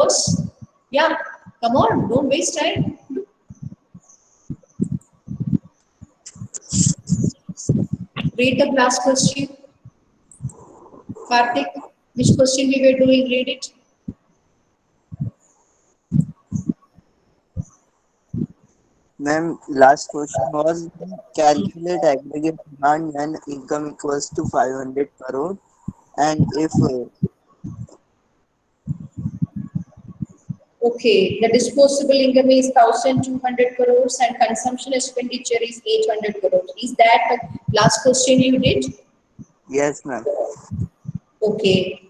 works? Yeah, come on, don't waste time. Read the class question. Karthik, which question we were doing? Read it. Ma'am, last question was calculate aggregate demand when income equals to 500 crore and if Okay, the disposable income is 1,200 crores and consumption expenditure is 800 crores. Is that the last question you did? yes ma'am. Okay.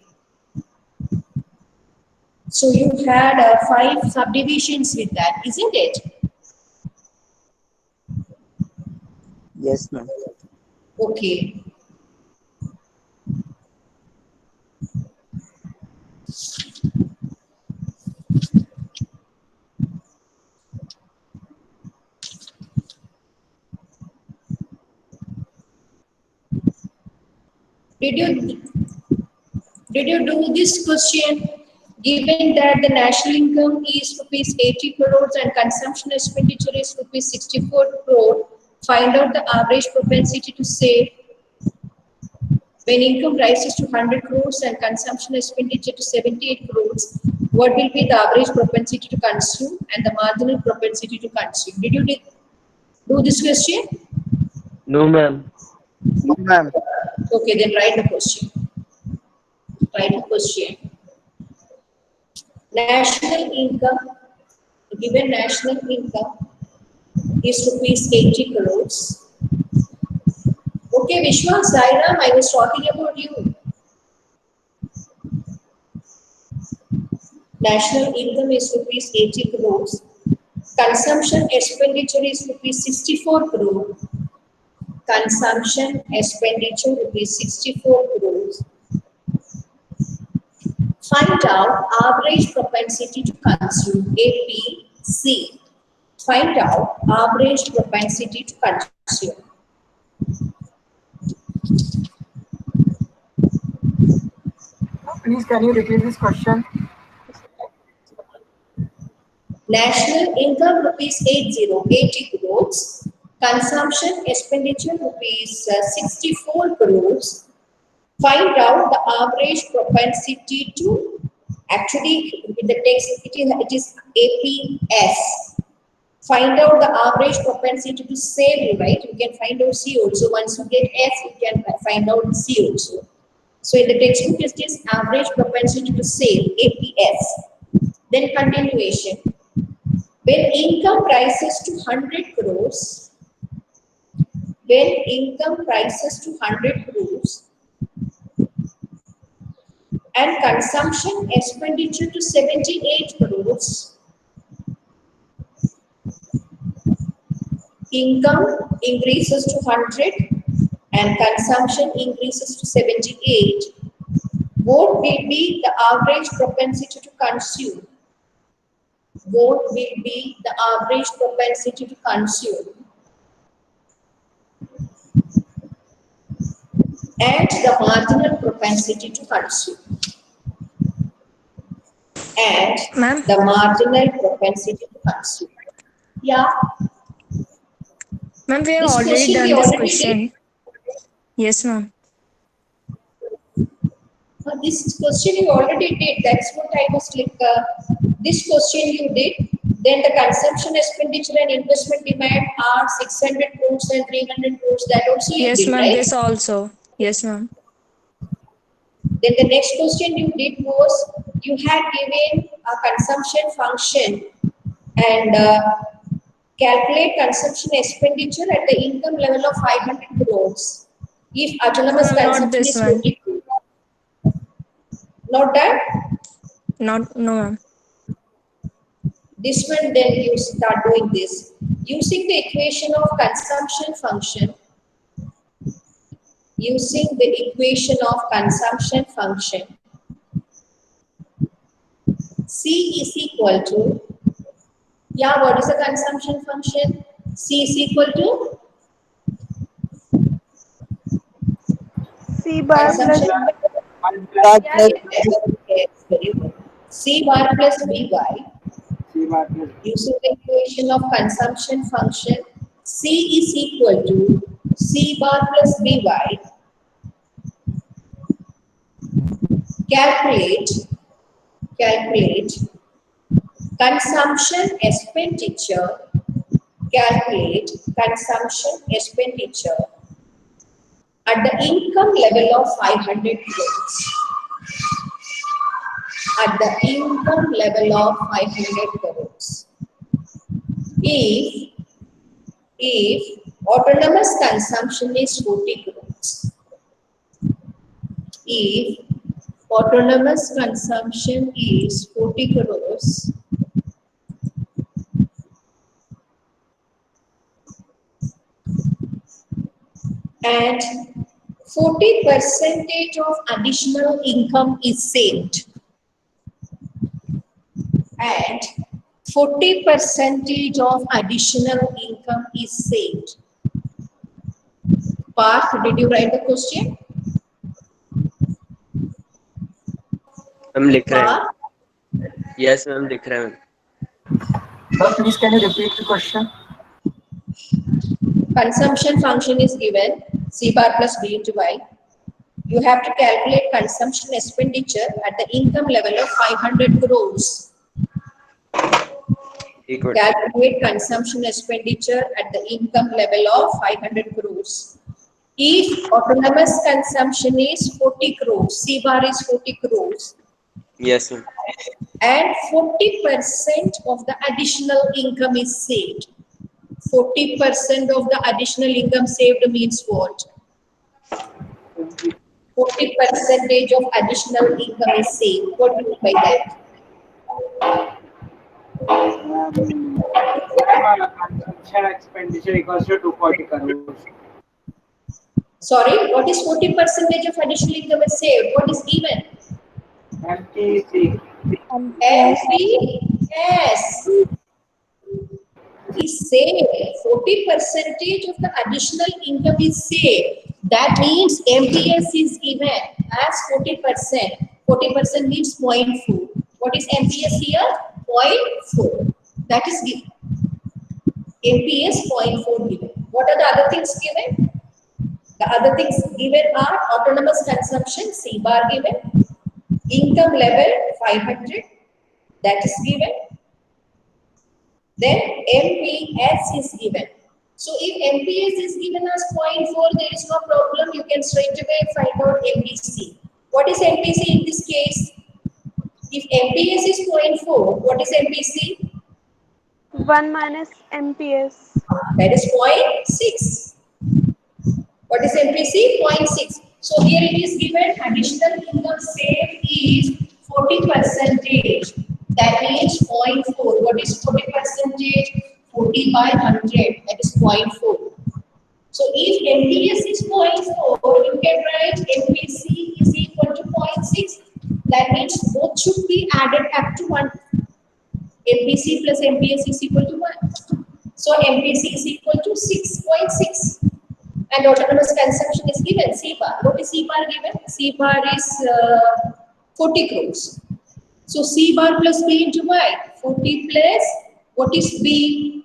So you had five subdivisions with that, isn't it? Yes ma'am. Okay. Did you do this question? Given that the national income is rupees 80 crores and consumption expenditure is rupees 64 crore, find out the average propensity to save when income rises to 100 crores and consumption expenditure to 78 crores. What will be the average propensity to consume and the marginal propensity to consume? Did you do this question? No, ma'am. No ma'am. Okay, then write the question. Write the question. National income, given national income is rupees 80 crores. Okay, Vishwa, Sairam, I was talking about you. National income is rupees 80 crores. Consumption expenditure is rupees 64 crore. Consumption expenditure rupees 64 crores. Find out average propensity to consume APC. Find out average propensity to consume. Please, can you repeat this question? National income rupees 80 crores. Consumption expenditure rupees 64 crores. Find out the average propensity to, actually in the text it is APS. Find out the average propensity to save, right? You can find out C also. Once you get S, you can find out C also. So in the textbook it is average propensity to save, APS. Then continuation. When income rises to 100 crores, when income rises to 100 crores and consumption expenditure to 78 crores, income increases to 100 and consumption increases to 78, what will be the average propensity to consume? What will be the average propensity to consume? And the marginal propensity to consume. And Ma'am? the marginal propensity to consume. Yeah, Ma'am, we have this already question we done this already did. question. Yes, ma'am. This question you already did. That's what I was like. This question you did. Then the consumption expenditure and investment demand are 600 crores and 300 crores. That also you Yes, did, ma'am. right? This also. Yes, ma'am. Then the next question you did was you had given a consumption function and calculate consumption expenditure at the income level of 500 crores. If autonomous No, ma'am, not consumption this is one. 40 crores. Not that? Not, no, ma'am. This one, then you start doing this. Using the equation of consumption function, using the equation of consumption function, C is equal to, yeah, what is the consumption function? C is equal to C bar plus consumption. Plus Yes, yes, very good. C bar plus By C bar plus using the equation of consumption function C is equal to C bar plus By. Calculate consumption expenditure. Calculate consumption expenditure at the income level of 500 crores. At the income level of 500 crores. If autonomous consumption is 40 crores. If autonomous consumption is 40 crores, and 40% of additional income is saved, and 40% of additional income is saved. Parth, did you write the question? Ma'am लिख रहे हैं. Parth? Yes ma'am लिख रहे हैं. Sir, please can you repeat the question? Consumption function is given C bar plus B into Y. You have to calculate consumption expenditure at the income level of 500 crores. Equal. Calculate consumption expenditure at the income level of 500 crores. If autonomous consumption is 40 crores, C bar is 40 crores, Yes ma'am. and 40% of the additional income is saved. 40% of the additional income saved means what? 40% of additional income is saved. What do you mean by that? Consumption expenditure equals to 240 crores. Sorry, what is 40% of additional income is saved? What is given? MPC. MPS is saved. 40% of the additional income is saved. That means MPS is given as 40%. 40% means 0.4. What is MPS here? 0.4. That is given. MPS 0.4 given. What are the other things given? The other things given are autonomous consumption, C bar given, income level 500, that is given. Then MPS is given. So if MPS is given as 0.4, there is no problem. You can straight away find out MPC. What is MPC in this case? If MPS is 0.4, what is MPC? 1 minus MPS. That is 0.6. What is MPC? 0.6. So here it is given additional income saved is 40%. That means 0.4. What is 40%? 40 by 100. That is 0.4. So if MPS is 0.4, you can write MPC is equal to 0.6. That means both should be added up to 1. MPC plus MPS is equal to 1. So MPC is equal to 6.6. And autonomous consumption is given, C bar. What is C bar given? C bar is 40 crores. So C bar plus B into Y. 40 plus, what is B?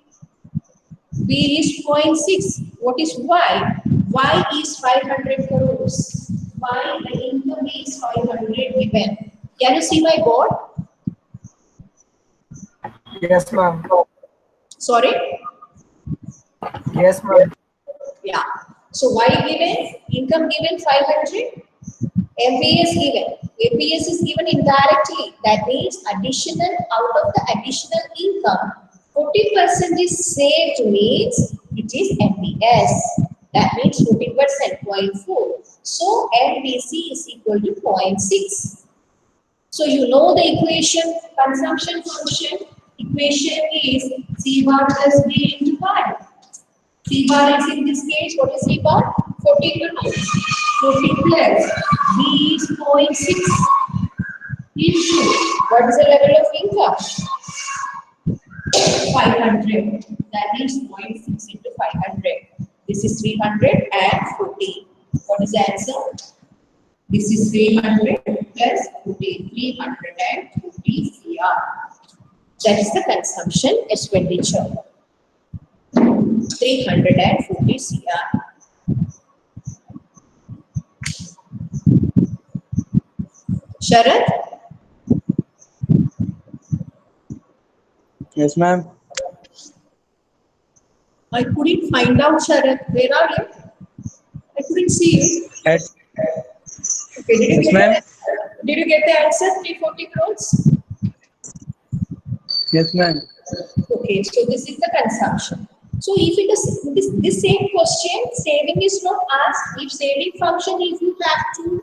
B is 0.6. What is Y? Y is 500 crores. Y, the income is 500 given. Can you see my board? Yes, ma'am. Sorry? Yes, ma'am. Yeah. So Y given, income given 500, MPS given. MPS is given indirectly. That means additional out of the additional income, 40% is saved means it is MPS. That means 40%, 0.4. So MPC is equal to 0.6. So you know the equation, consumption function. Equation is C bar plus B into Y. C bar is in this case, what is C bar? 40 crores. 40 plus B is 0.6 into what is the level of income? 500. That means 0.6 into 500. This is 340. What is the answer? This is 300 plus 40. 340. CR. That is the consumption expenditure. 340 CR. Sharad? Yes, ma'am. I couldn't find out, Sharad. Where are you? I couldn't see you. Yes, Okay, yes, ma'am. did you get the answer? 340 crores? Yes, ma'am. Okay, so this is the consumption. So if it is this same question, saving is not asked. If saving function, if you have to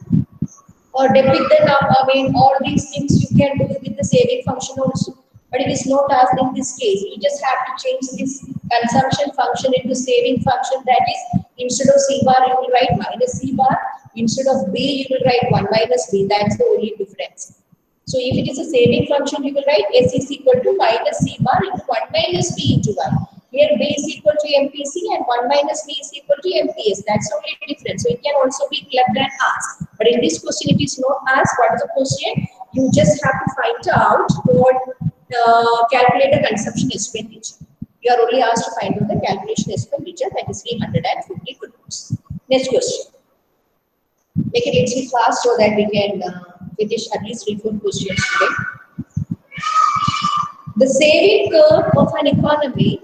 or depict the number, I mean, all these things you can do with the saving function also. But it is not asked in this case. You just have to change this consumption function into saving function. That is, instead of C bar, you will write minus C bar. Instead of B, you will write 1 minus B. That's the only difference. So if it is a saving function, you will write S is equal to minus C bar into 1 minus B into 1. Here B is equal to MPC and 1 minus B is equal to MPS. That's the only difference. So it can also be clubbed and asked. But in this question, it is not asked. What is the question? You just have to find out what calculate the consumption expenditure. You are only asked to find out the calculation expenditure, that is 350 crores. Next question. Make it little fast so that we can finish at least 3-4 questions today. The saving curve of an economy.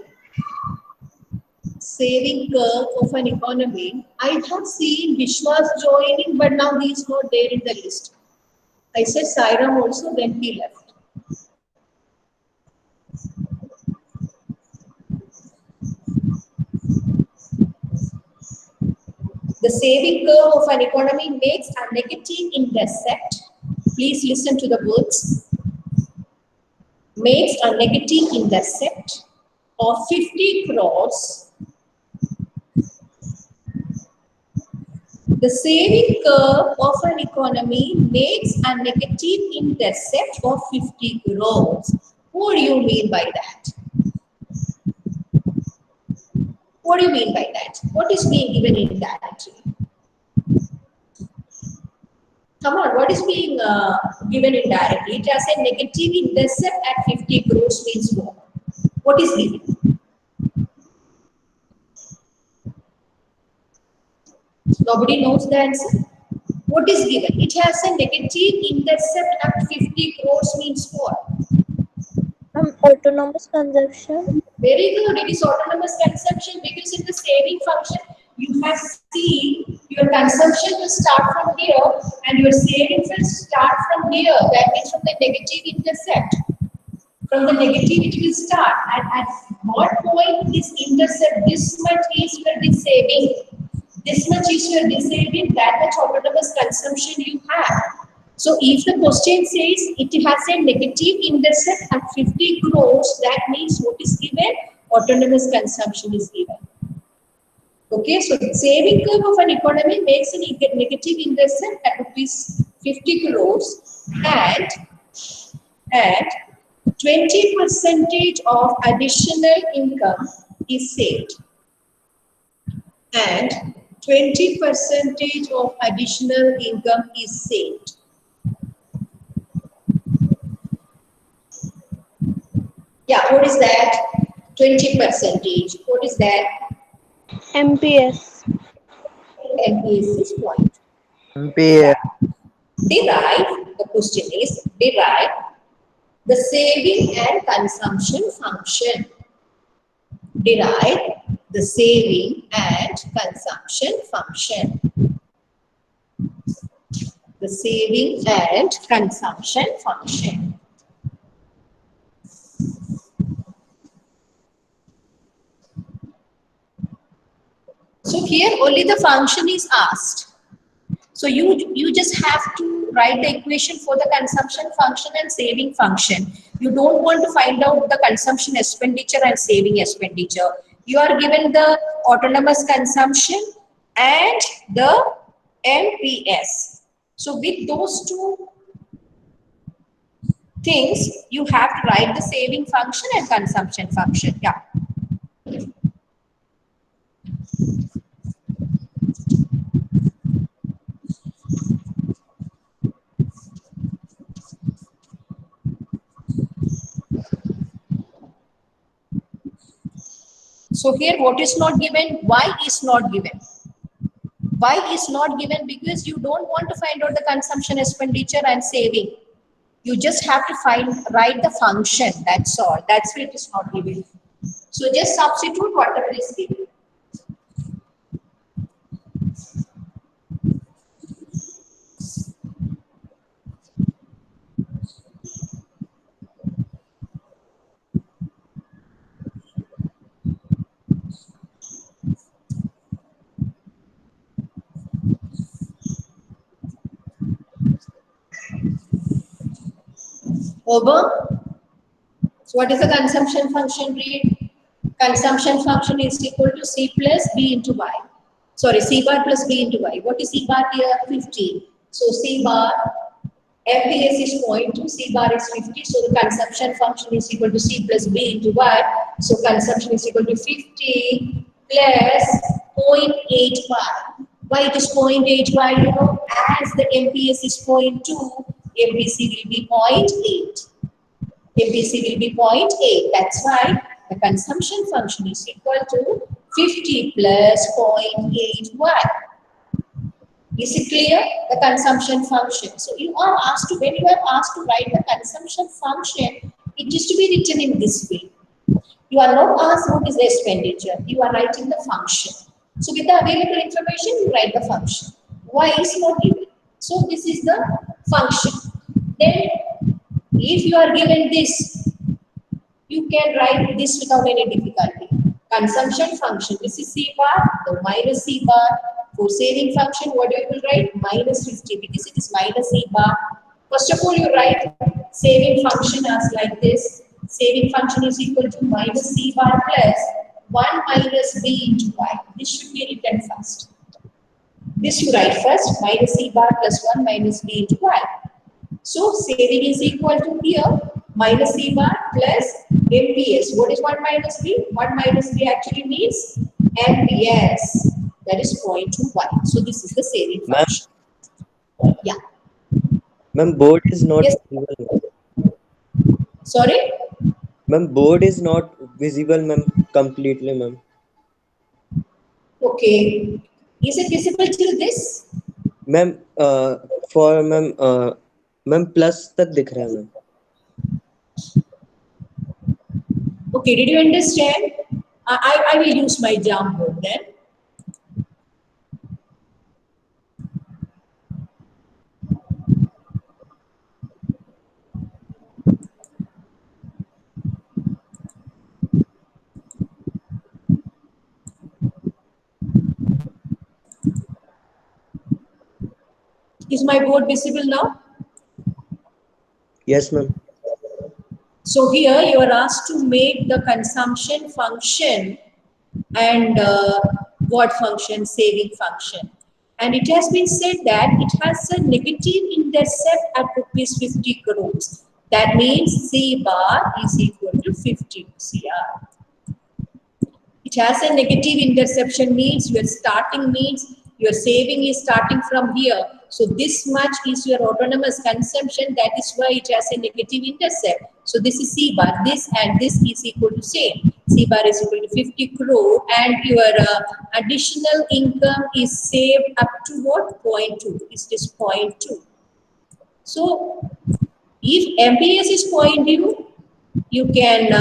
Saving curve of an economy. I have seen Vishwas joining, but now he is not there in the list. I said Sairam also, then he left. The saving curve of an economy makes a negative intercept. Please listen to the words. Makes a negative intercept of 50 crores. The saving curve of an economy makes a negative intercept of 50 crores. What do you mean by that? What do you mean by that? What is being given indirectly? Come on, what is being given indirectly? It has a negative intercept at 50 crores means what? What is given? Nobody knows the answer. What is given? It has a negative intercept at 50 crores means what? Autonomous consumption. Very good. It is autonomous consumption because in the saving function, you have seen your consumption will start from here and your savings will start from here. That means from the negative intercept. From the negative it will start. And at what point this intercept, this much is your saving, this much is your saving, that much autonomous consumption you have. So if the question says it has a negative intercept at 50 crores, that means what is given? Autonomous consumption is given. Okay, so the saving curve of an economy makes a negative intercept at rupees 50 crores and 20% of additional income is saved. And 20% of additional income is saved. Yeah, what is that? 20%. What is that? MPS. MPS is point. MPS. Derive, the question is derive the saving and consumption function. Derive the saving and consumption function. The saving and consumption function. So here only the function is asked. So you just have to write the equation for the consumption function and saving function. You don't want to find out the consumption expenditure and saving expenditure. You are given the autonomous consumption and the MPS. So with those two things, you have to write the saving function and consumption function. Yeah. So here what is not given? Y is not given. Y is not given because you don't want to find out the consumption, expenditure and saving. You just have to write the function. That's all. That's why it is not given. So just substitute whatever is given. Over. So what is the consumption function? Read. Consumption function is equal to C plus B into Y. Sorry, C bar plus B into Y. What is C bar here? 50. So C bar, MPS is 0.2, C bar is 50. So the consumption function is equal to C plus B into Y. So consumption is equal to 50 plus 0.8Y. Why it is 0.8Y? You know, as the MPS is 0.2, MPC will be 0.8. MPC will be 0.8. That's why the consumption function is equal to 50 plus 0.8Y. Is it clear? The consumption function. So you are asked to, when you are asked to write the consumption function, it is to be written in this way. You are not asked what is the expenditure. You are writing the function. So with the available information, you write the function. Y is not given. So this is the function. Then if you are given this, you can write this without any difficulty. Consumption function, this is C bar, the minus C bar. For saving function, what you will write? Minus 50 because it is minus C bar. First of all, you write saving function as like this. Saving function is equal to minus C bar plus 1 minus B into Y. This should be written first. This you write first, minus C bar plus 1 minus B into Y. So saving is equal to here minus C bar plus MPS. What is 1 minus B? 1 minus B actually means MPS. That is 0.2Y. So this is the saving function. Yeah. Ma'am, board is not Yes. visible. Sorry? Ma'am, board is not visible, ma'am, completely, ma'am. Okay. Is it visible till this? Ma'am for ma'am ma'am plus तक दिख रहा है ma'am. Okay, did you understand? I will use my Jamboard then. Is my board visible now? Yes, ma'am. So here you are asked to make the consumption function and what function? Saving function. And it has been said that it has a negative intercept at rupees 50 crores. That means C bar is equal to 50 CR. It has a negative interception means your starting means your saving is starting from here. So this much is your autonomous consumption. That is why it has a negative intercept. So this is C bar. This and this is equal to same. C bar is equal to 50 crore and your additional income is saved up to what? 0.2. Is this 0.2? So if MPS is 0.2, you can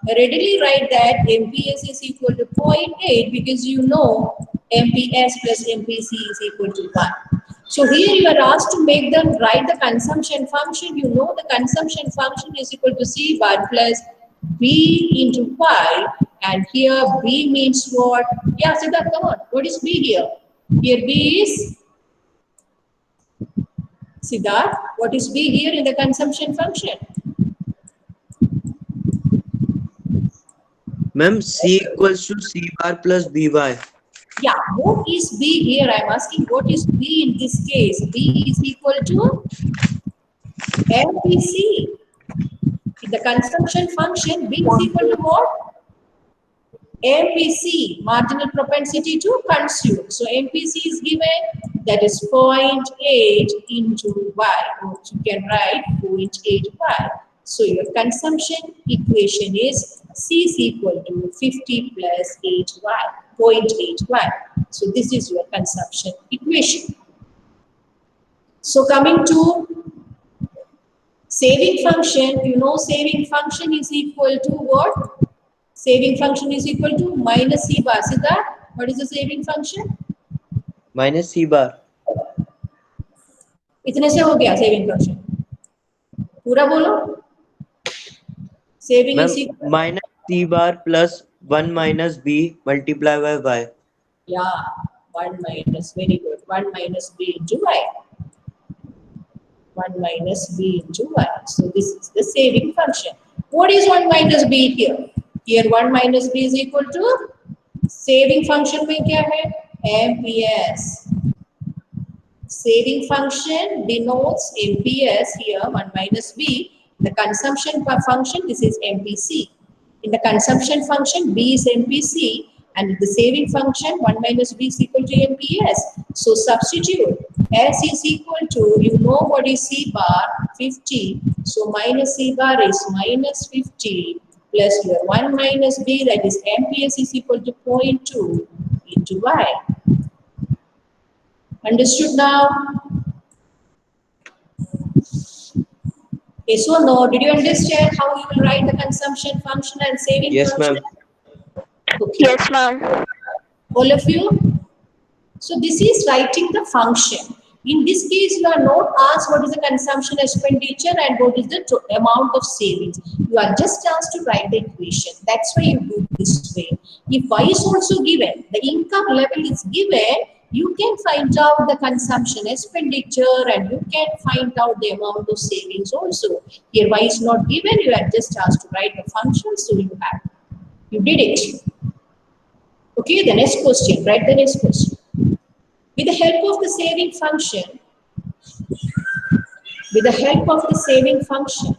readily write that MPS is equal to 0.8 because you know MPS plus MPC is equal to 1. So here you are asked to make them write the consumption function. You know the consumption function is equal to C bar plus B into Y. And here B means what? Yeah, Siddharth, come on. What is B here? Here B is Siddharth. What is B here in the consumption function? Ma'am, C equals to C bar plus BY. Yeah, what is B here? I'm asking what is B in this case? B is equal to MPC. In the consumption function, B is equal to what? MPC, marginal propensity to consume. So MPC is given, that is 0.8 into Y, which you can write 0.8Y. So your consumption equation is C is equal to 50 plus 8y, 0.8y. So this is your consumption equation. So coming to saving function, you know saving function is equal to what? Saving function is equal to minus C bar. Siddharth, what is the saving function? minus C bar. इतने से हो गया saving function. पूरा बोलो. Saving Ma'am, is equal. minus C bar plus 1 minus B multiplied by Y. Yeah, 1 minus, very good. 1 minus B into Y. 1 minus B into Y. So this is the saving function. What is 1 minus B here? Here 1 minus B is equal to saving function में क्या है? MPS. Saving function denotes MPS here 1 minus B. The consumption function, this is MPC. In the consumption function, B is MPC, and the saving function 1 minus B is equal to MPS. So substitute S is equal to, you know what is C bar, 50. So minus C bar is minus 50 plus your 1 minus B, that is MPS is equal to 0.2 into Y. Understood now? Yes or no? Did you understand how you will write the consumption function and saving Yes, function? ma'am. Okay. Yes, ma'am. All of you? So this is writing the function. In this case, you are not asked what is the consumption expenditure and what is the amount of savings. You are just asked to write the equation. That's why you do this way. If Y is also given, the income level is given, you can find out the consumption expenditure and you can find out the amount of savings also. Here Y is not given, you are just asked to write the function, so you did it. Okay, the next question, write the next question. With the help of the saving function,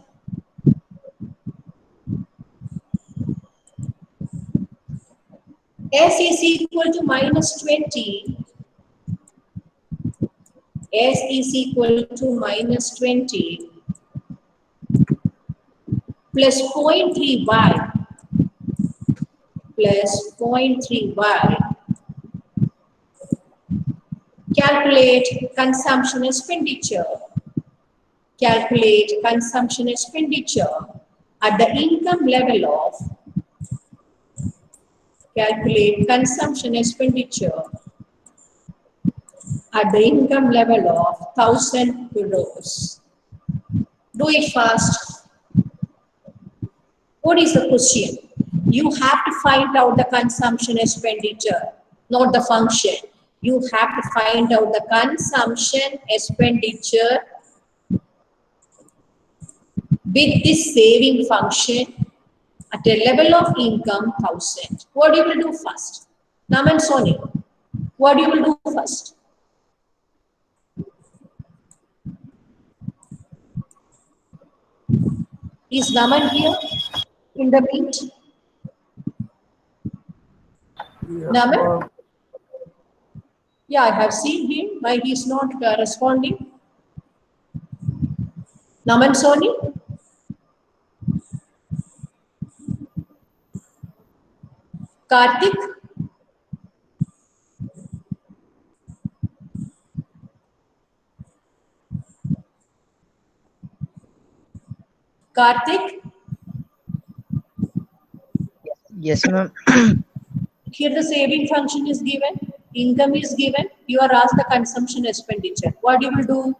S is equal to minus 20. S is equal to minus 20 plus 0.3y plus 0.3y. Calculate consumption expenditure. Calculate consumption expenditure at the income level of. Calculate consumption expenditure at the income level of 1,000 euros. Do it fast. What is the question? You have to find out the consumption expenditure, not the function. You have to find out the consumption expenditure with this saving function at a level of income 1,000. What you will do first? Nam and Soni, what you will do first? Is Naman here in the meet? Naman? Yeah, I have seen him. Why he is not responding? Naman Soni? Karthik? Karthik? Yes, ma'am. Here the saving function is given, income is given, you are asked the consumption expenditure. What you will do?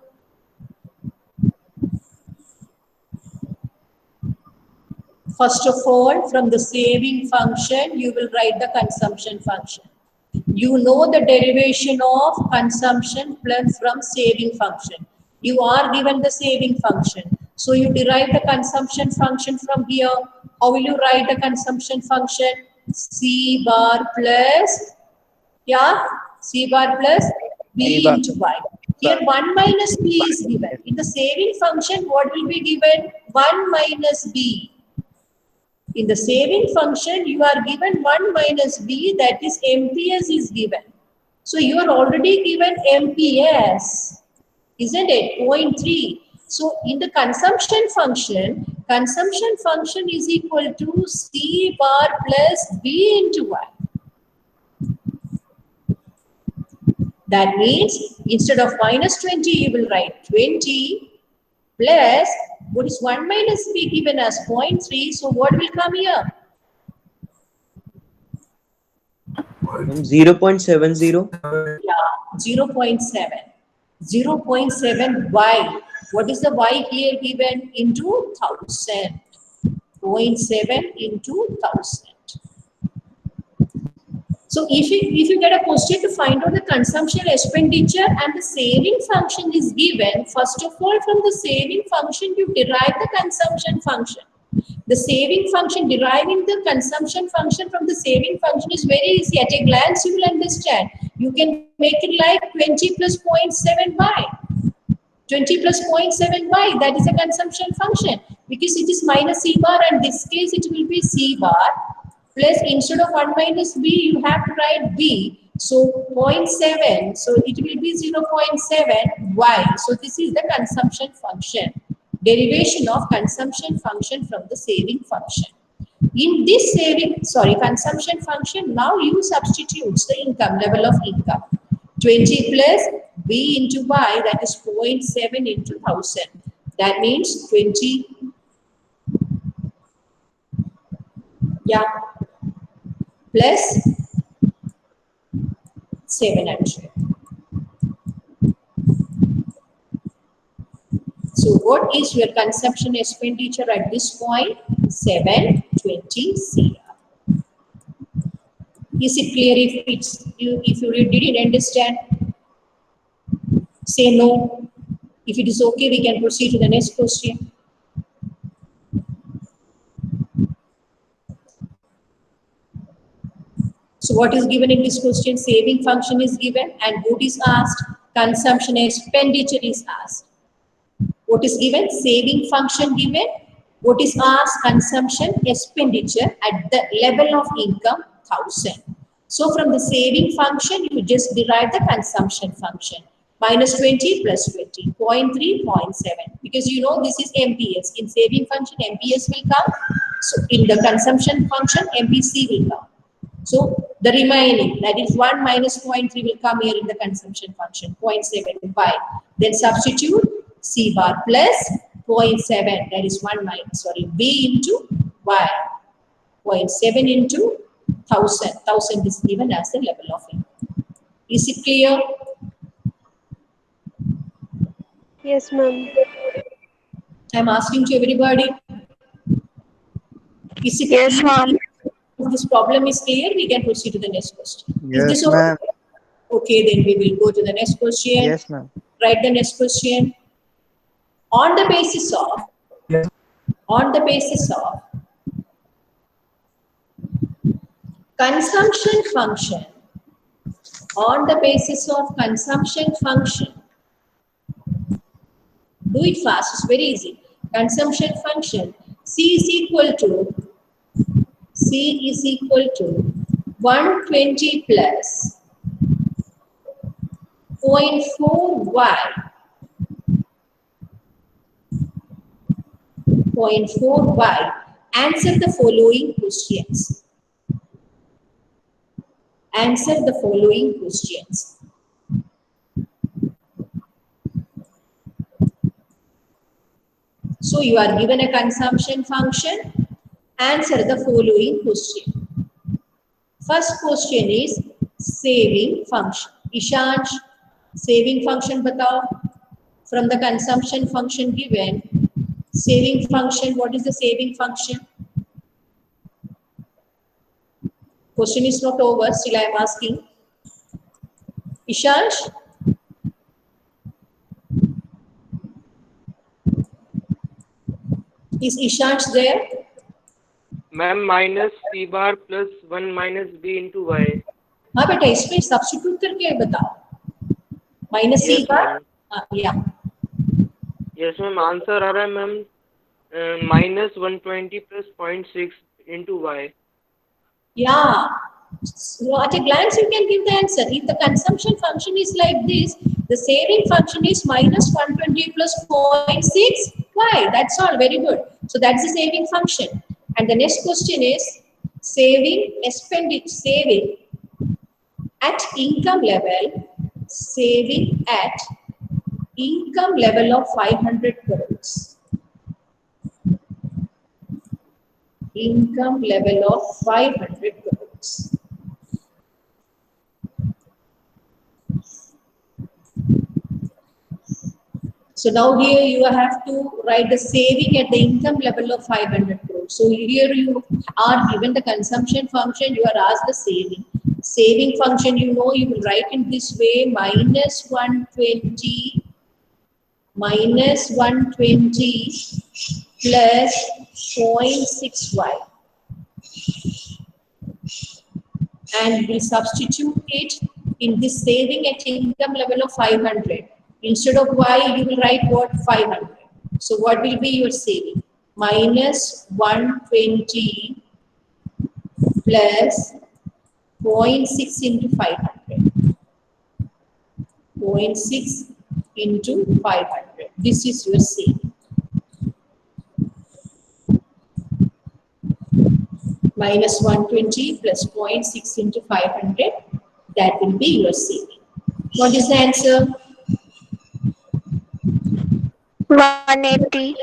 First of all, from the saving function, you will write the consumption function. You know the derivation of consumption plus from saving function. You are given the saving function. So you derive the consumption function from here. How will you write the consumption function? C bar plus, yeah, C bar plus B into Y. Here 1 minus B is given. In the saving function, what will be given? 1 minus B. In the saving function, you are given 1 minus B, that is MPS is given. So you are already given MPS, isn't it? 0.3. So in the consumption function, consumption function is equal to C bar plus B into Y. That means instead of minus 20, you will write 20 plus, what is 1 minus B given as 0.3. So what will come here? 0.70. Yeah, 0.7. 0.7 Y. What is the Y here given? Into 1000. 0.7 into 1000. So if you get a question to find out the consumption expenditure and the saving function is given, first of all from the saving function you derive the consumption function. The saving function, deriving the consumption function from the saving function is very easy. At a glance you will understand. You can make it like 20 plus 0.7y. 20 plus 0.7y, that is a consumption function. Because it is minus C bar, and in this case it will be C bar. Plus instead of 1 minus B, you have to write B. So 0.7, so it will be 0.7 Y. So this is the consumption function. Derivation of consumption function from the saving function. In this consumption function, now you substitute the income, level of income. 20 plus B into Y, that is 0.7 into 1000. That means 20, yeah, plus 700. So what is your consumption expenditure at this point? 720 CR. Is it clear? If you didn't understand, say no. If it is okay, we can proceed to the next question. So what is given in this question? Saving function is given and what is asked? Consumption expenditure is asked. What is given? Saving function given. What is asked? Consumption expenditure at the level of income 1000. So from the saving function, you just derive the consumption function. Minus 20 plus 20, 0.3, 0.7. Because you know this is MPS. In saving function, MPS will come. So in the consumption function, MPC will come. So the remaining, that is 1 minus 0.3 will come here in the consumption function, 0.7 by. Then substitute C bar plus 0.7, that is 1 minus, B into Y. 0.7 into 1000. 1000 is given as the level of income. Is it clear? Yes, ma'am. I'm asking to everybody. Is it Yes, ma'am. If this problem is clear, we can proceed to the next question. Is Yes, this okay? ma'am. Okay, then we will go to the next question. Yes, ma'am. Write the next question. On the basis of consumption function, do it fast, it's very easy. Consumption function, C is equal to 120 plus 0.4y. 0.4y. Answer the following questions. Answer the following questions. So you are given a consumption function. Answer the following question. First question is saving function. Ishansh, saving function batao. From the consumption function given, saving function, what is the saving function? Question is not over, still I am asking. Ishansh? Is Ishansh there? Ma'am, minus C bar plus 1 minus B into Y. हाँ बेटा इसमें substitute करके बताओ. Minus सी बार या Yes, ma'am. Answer आ रहा है ma'am minus 120 plus 0.6 into Y. Yeah. So at a glance, you can give the answer. If the consumption function is like this, the saving function is minus 120 plus 0.6. Why? That's all. Very good. So that's the saving function. And the next question is saving expenditure, saving at income level, saving at income level of 500 crores. Income level of 500 crores. So now here you have to write the saving at the income level of 500 crores. So here you are given the consumption function, you are asked the saving. Saving function, you know, you will write in this way, minus 120 plus 0.65. And we substitute it in this saving at income level of 500. Instead of y, you will write what? 500. So what will be your saving? Minus 120 plus 0.6 into 500. 0.6 into 500. This is your saving. Minus 120 plus 0.6 into 500. That will be your saving. What is the answer? 180.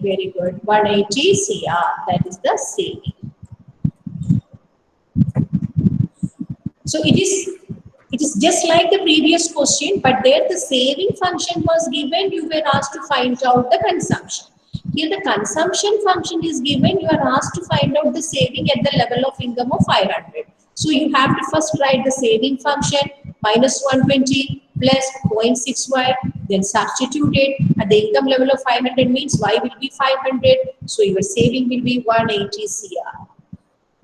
Very good. 180 CR. That is the saving. So it is just like the previous question, but there the saving function was given. You were asked to find out the consumption. Here the consumption function is given. You are asked to find out the saving at the level of income of 500. So you have to first write the saving function minus 120 plus 0.6y, then substitute it at the income level of 500 means y will be 500. So your saving will be 180 CR.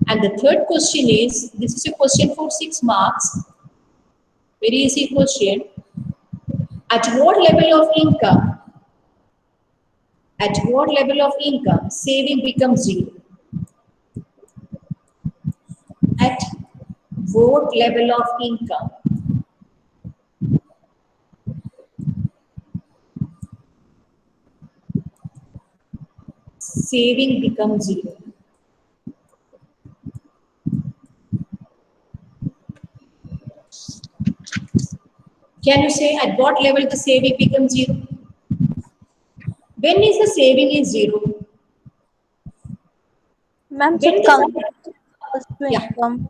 And the third question is, this is a question for 6 marks. Very easy question. At what level of income? At what level of income saving becomes 0? At what level of income saving becomes 0? Can you say at what level the saving becomes 0? When is the saving is 0? Ma'am, When so does consumption equals to Yeah. income.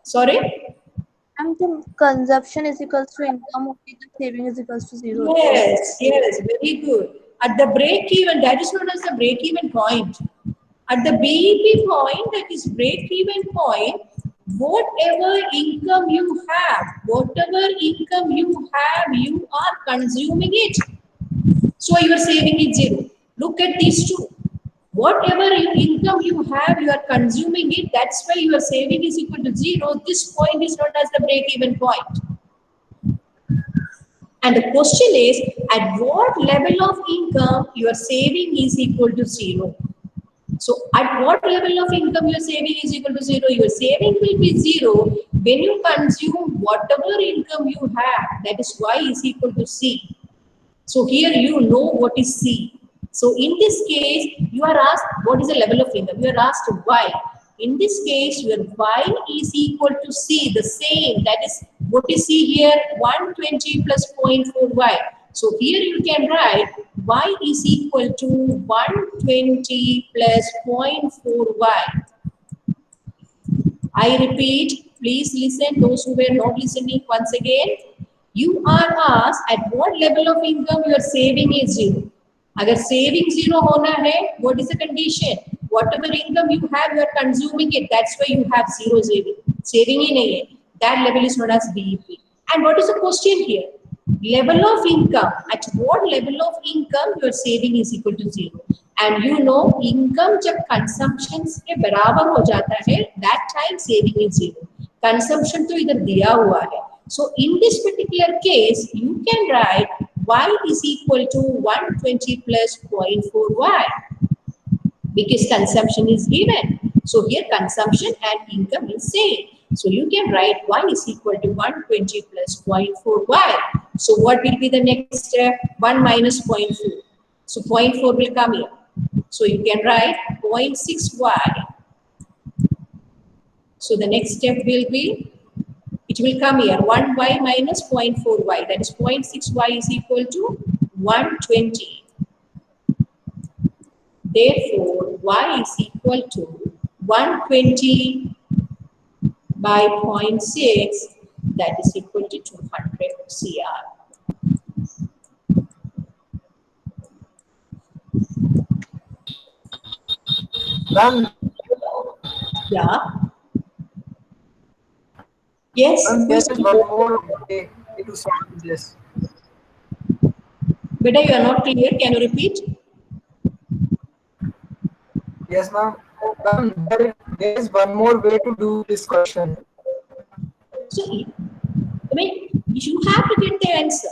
Sorry? Ma'am, the consumption is equals to income, only the saving is equals to 0. Yes, very good. At the break even, that is known as the break even point. At the BEP point, that is break even point, whatever income you have, you are consuming it. So your saving is 0. Look at these two. Whatever income you have, you are consuming it. That's why your saving is equal to 0. This point is known as the break even point. And the question is, at what level of income your saving is equal to 0? So at what level of income your saving is equal to 0? Your saving will be 0 when you consume whatever income you have. That is y is equal to c. So here you know what is c. So in this case, you are asked what is the level of income. You are asked y. In this case, your y is equal to c, the same. That is, what is c here? 120 plus 0.4y. So here you can write y is equal to 120 plus 0.4y. I repeat, please listen, those who were not listening once again. You are asked at what level of income your saving is 0. अगर saving 0 होना है, what is the condition? Whatever income you have, you are consuming it. That's why you have 0 saving. Saving ही नहीं है. That level is known as BEP. And what is the question here? Level of income. At what level of income your saving is equal to 0? And you know, income जब consumption के बराबर हो जाता है, that time saving is 0. Consumption तो इधर दिया हुआ है. So in this particular case, you can write y is equal to 120 plus 0.4y because consumption is given. So here consumption and income is same. So you can write y is equal to 120 plus 0.4y. So what will be the next step? 1 minus 0.4. So 0.4 will come here. So you can write 0.6y. So the next step will be, it will come here 1y minus 0.4y, that is 0.6y is equal to 120. Therefore, y is equal to 120 by 0.6, that is equal to 200 CR. Ma'am, Yeah. Yes. ma'am, there is one more way to solve this. Beta, you are not clear. Can you repeat? Yes, ma'am. Ma'am, there is one more way to do this question. So, I mean, you have to get the answer.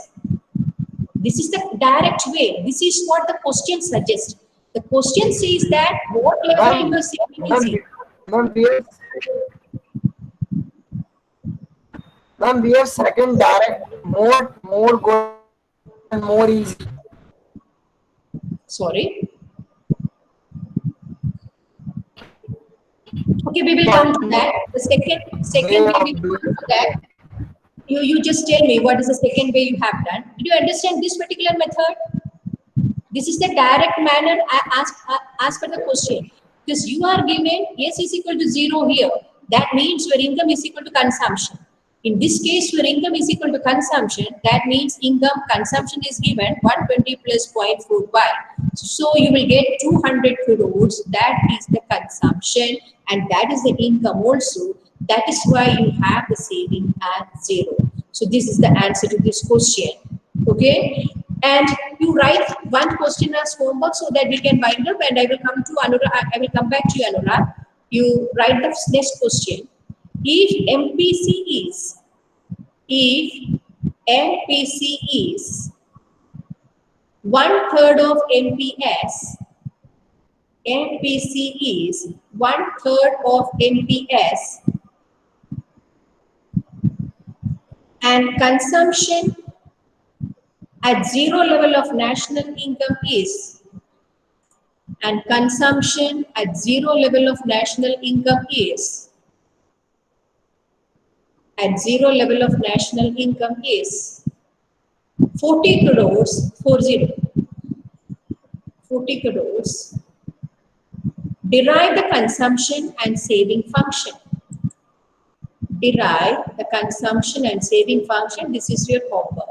This is the direct way. This is what the question suggests. The question says that what level you are saving is it. Ma'am, we have second direct, more good and more easy. Sorry. Okay, we will come to that. The second way we will come to that. You just tell me what is the second way you have done. Did you understand this particular method? This is the direct manner I ask for the question. Because you are given S is equal to 0 here. That means your income is equal to consumption. In this case, your income is equal to consumption. That means income consumption is given 120 plus 0.4y. So you will get 200 crores. That is the consumption and that is the income also. That is why you have the saving at 0. So this is the answer to this question. Okay. And you write one question as homework so that we can wind up, and I will come to Anurag. I will come back to you, Anurag. You write the next question. If MPC is 1/3 of MPS, MPC is 1/3 of MPS, and consumption at 0 level of national income is, and consumption at 0 level of national income is, at 0 level of national income is 40 crores, 40 crores. Derive the consumption and saving function. Derive the consumption and saving function. This is your homework.